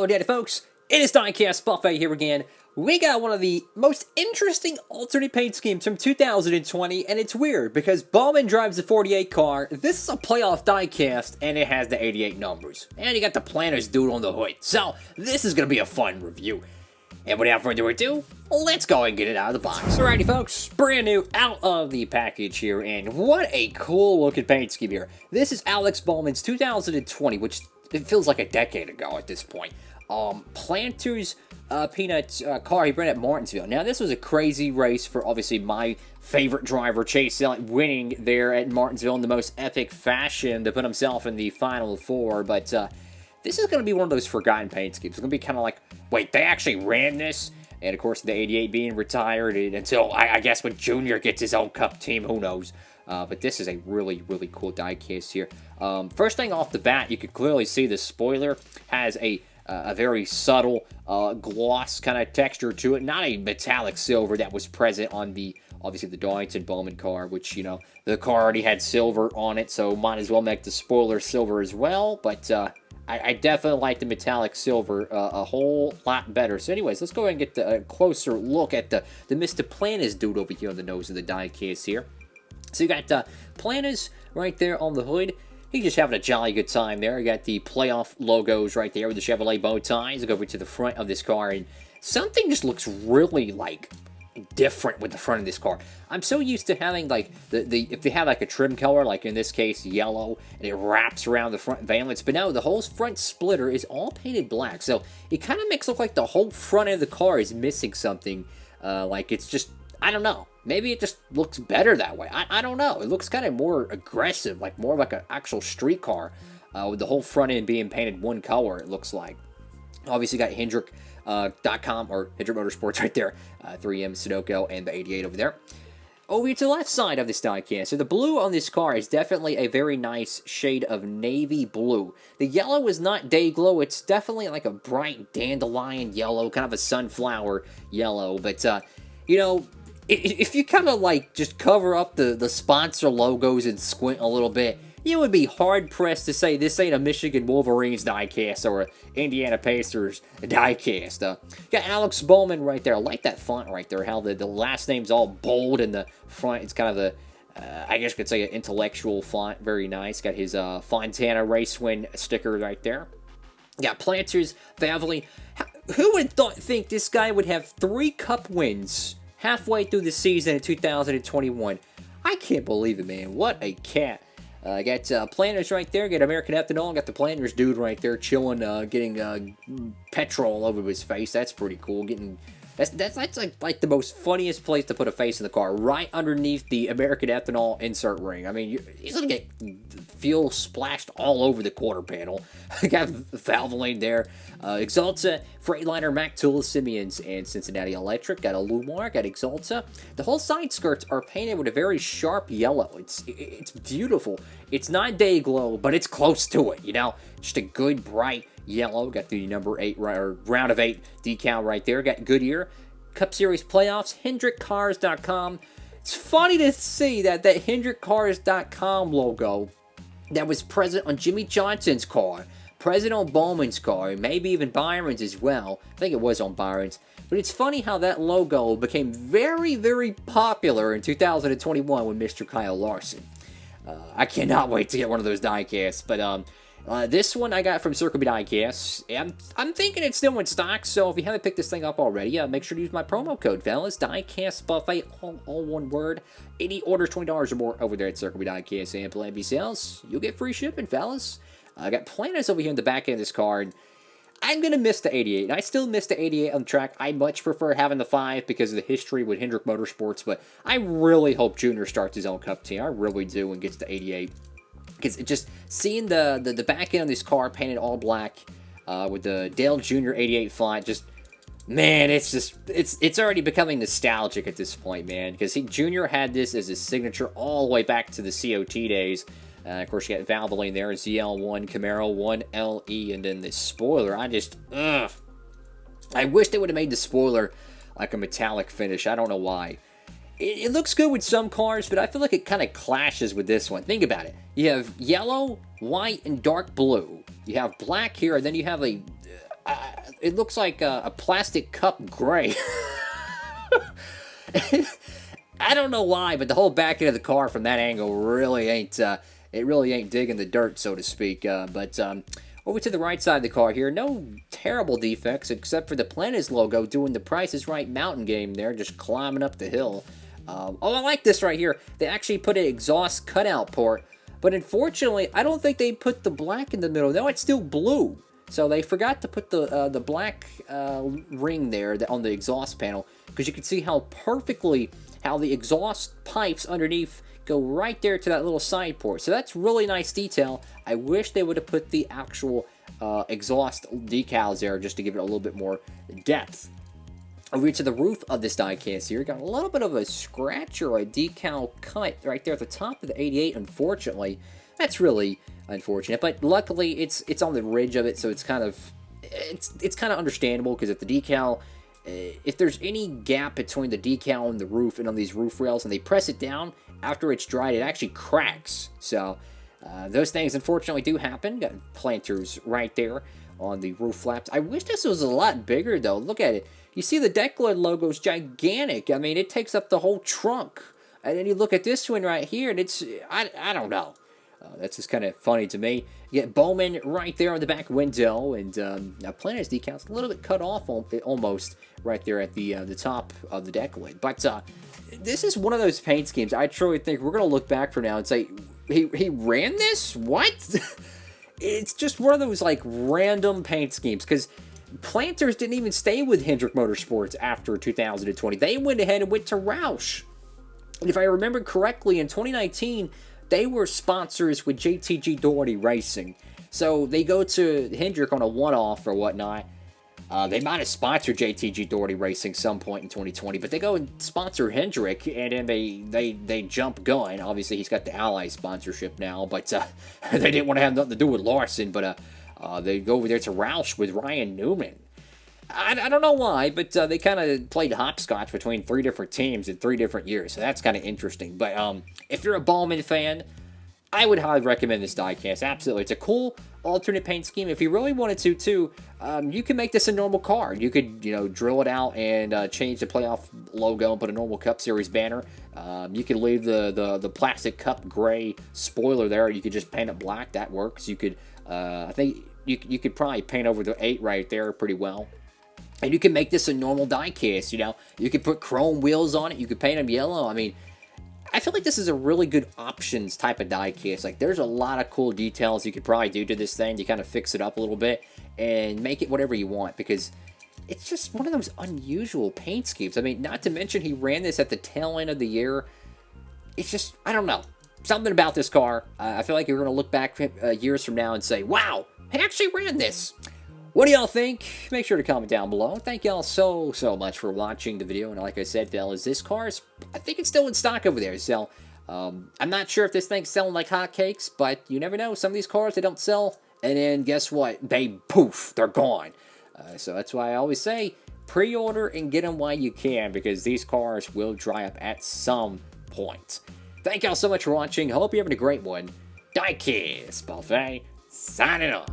Daddy folks, it is Diecastbuffet here again. We got one of the most interesting alternate paint schemes from 2020, and it's weird because Bowman drives the 48 car, this is a playoff diecast, and it has the 88 numbers. And you got the Planners dude on the hood, so this is going to be a fun review. And without further ado, let's go and get it out of the box. Alrighty folks, brand new out of the package here, and what a cool looking paint scheme here. This is Alex Bowman's 2020, which it feels like a decade ago at this point. Planters Peanuts car he ran at Martinsville. Now this was a crazy race for obviously my favorite driver, Chase Elliott, winning there at Martinsville in the most epic fashion to put himself in the Final Four, but this is going to be one of those forgotten paint schemes. It's going to be kind of like, wait, they actually ran this? And of course, the 88 being retired until, I guess, when Junior gets his own cup team, who knows? But this is a really, really cool diecast here. First thing off the bat, you can clearly see the spoiler has a very subtle gloss kind of texture to it. Not a metallic silver that was present on the, obviously, the Darlington Bowman car, which, you know, the car already had silver on it, so might as well make the spoiler silver as well. But I definitely like the metallic silver a whole lot better. So anyways, let's go ahead and get a closer look at the Mr. Planners dude over here on the nose of the diecast here. So you got Planners right there on the hood. He's just having a jolly good time there. You got the playoff logos right there with the Chevrolet bow ties. Go over to the front of this car, and something just looks really, like, different with the front of this car. I'm so used to having, like, if they have, like, a trim color, like in this case, yellow, and it wraps around the front valence, but no, the whole front splitter is all painted black, so it kind of makes it look like the whole front of the car is missing something, like it's just, I don't know. Maybe it just looks better that way. I don't know. It looks kind of more aggressive, like more like an actual street car, with the whole front end being painted one color, it looks like. Obviously got Hendrick.com, or Hendrick Motorsports right there, 3M, Sudoku, and the 88 over there. Over to the left side of this diecast. So the blue on this car is definitely a very nice shade of navy blue. The yellow is not day glow. It's definitely like a bright dandelion yellow, kind of a sunflower yellow. But, you know, if you kind of like just cover up the sponsor logos and squint a little bit, you would be hard-pressed to say this ain't a Michigan Wolverines diecast or an Indiana Pacers diecast. Got Alex Bowman right there. I like that font right there, how the last name's all bold in the front. It's kind of the, I guess you could say, an intellectual font. Very nice. Got his Fontana Race Win sticker right there. Got Planters, Valvoline. Who would think this guy would have 3 cup wins halfway through the season in 2021? I can't believe it, man. What a cat. Got Planners right there. Got American Ethanol. Got the Planners dude right there chilling, getting petrol all over his face. That's pretty cool. That's like the most funniest place to put a face in the car, right underneath the American Ethanol insert ring. I mean, he's gonna get fuel splashed all over the quarter panel. Got Valvoline there. Exalta, Freightliner, Mack Tool, Simeons, and Cincinnati Electric. Got a Lumar, got Exalta. The whole side skirts are painted with a very sharp yellow. It's beautiful. It's not day glow, but it's close to it, you know? Just a good, bright yellow. Got the number 8, or round of 8 decal right there. Got Goodyear. Cup Series Playoffs, HendrickCars.com. It's funny to see that HendrickCars.com logo that was present on Jimmy Johnson's car, present on Bowman's car, maybe even Byron's as well. I think it was on Byron's. But it's funny how that logo became very, very popular in 2021 with Mr. Kyle Larson. I cannot wait to get one of those diecasts. But this one I got from Circle B Diecast. I'm thinking it's still in stock, so if you haven't picked this thing up already, make sure to use my promo code, fellas. Diecastbuffet, all one word. Any orders $20 or more over there at Circle B Diecast and Plan B sales, you'll get free shipping, fellas. I got Planners over here in the back end of this car, and I'm going to miss the 88. I still miss the 88 on the track. I much prefer having the 5 because of the history with Hendrick Motorsports, but I really hope Junior starts his own cup team. I really do, and gets the 88. Because just seeing the back end of this car painted all black with the Dale Jr. 88 font, just, man, it's already becoming nostalgic at this point, man. Because Junior had this as his signature all the way back to the COT days. Of course, you got Valvoline there, ZL1, Camaro 1LE, and then the spoiler. I wish they would have made the spoiler like a metallic finish. I don't know why. It looks good with some cars, but I feel like it kind of clashes with this one. Think about it. You have yellow, white, and dark blue. You have black here, and then you have a it looks like a plastic cup gray. I don't know why, but the whole back end of the car from that angle really ain't, it really ain't digging the dirt, so to speak. But over to the right side of the car here, no terrible defects except for the Planet's logo doing the Price is Right mountain game there, just climbing up the hill. Oh, I like this right here. They actually put an exhaust cutout port, but unfortunately, I don't think they put the black in the middle. No, it's still blue. So they forgot to put the black ring there on the exhaust panel, because you can see how perfectly how the exhaust pipes underneath go right there to that little side port. So that's really nice detail. I wish they would have put the actual exhaust decals there just to give it a little bit more depth. Over to the roof of this diecast here, got a little bit of a scratch or a decal cut right there at the top of the 88, unfortunately. That's really unfortunate, but luckily it's on the ridge of it, so it's kind of understandable, because if the decal, if there's any gap between the decal and the roof and on these roof rails and they press it down after it's dried, it actually cracks. So those things unfortunately do happen. Got planters right there on the roof flaps. I wish this was a lot bigger though. Look at it. You see the deck lid logo is gigantic. I mean, it takes up the whole trunk. And then you look at this one right here, and it's, I don't know. That's just kind of funny to me. You get Bowman right there on the back window, and now Planet's decals a little bit cut off almost right there at the top of the deck lid. But this is one of those paint schemes I truly think we're going to look back from now and say, he ran this? What? It's just one of those like random paint schemes, because Planters didn't even stay with Hendrick Motorsports after 2020. They went ahead and went to Roush. And if I remember correctly, in 2019, they were sponsors with JTG Doherty Racing. So they go to Hendrick on a one-off or whatnot. They might have sponsored JTG Doherty Racing some point in 2020, but they go and sponsor Hendrick, and then they jump gun. Obviously, he's got the Ally sponsorship now, but they didn't want to have nothing to do with Larson, but they go over there to Roush with Ryan Newman. I don't know why, but they kind of played hopscotch between 3 different teams in 3 different years, so that's kind of interesting. But if you're a Bowman fan, I would highly recommend this diecast. Absolutely. It's a cool alternate paint scheme. If you really wanted to, too, you can make this a normal car. You could, drill it out and change the playoff logo and put a normal Cup Series banner. You could leave the plastic cup gray spoiler there. You could just paint it black. That works. You could, I think, you could probably paint over the 8 right there pretty well. And you can make this a normal diecast, You could put chrome wheels on it. You could paint them yellow. I mean, I feel like this is a really good options type of diecast. Like, there's a lot of cool details you could probably do to this thing to kind of fix it up a little bit and make it whatever you want, because it's just one of those unusual paint schemes. I mean, not to mention he ran this at the tail end of the year. It's just, I don't know. Something about this car. I feel like you're going to look back years from now and say, wow, he actually ran this. What do y'all think? Make sure to comment down below. Thank y'all so much for watching the video. And like I said, fellas, this car is, I think it's still in stock over there. So, I'm not sure if this thing's selling like hotcakes, but you never know. Some of these cars, they don't sell. And then guess what? They, poof, they're gone. So that's why I always say, pre-order and get them while you can, because these cars will dry up at some point. Thank y'all so much for watching. Hope you're having a great one. Diecastbuffet, signing off.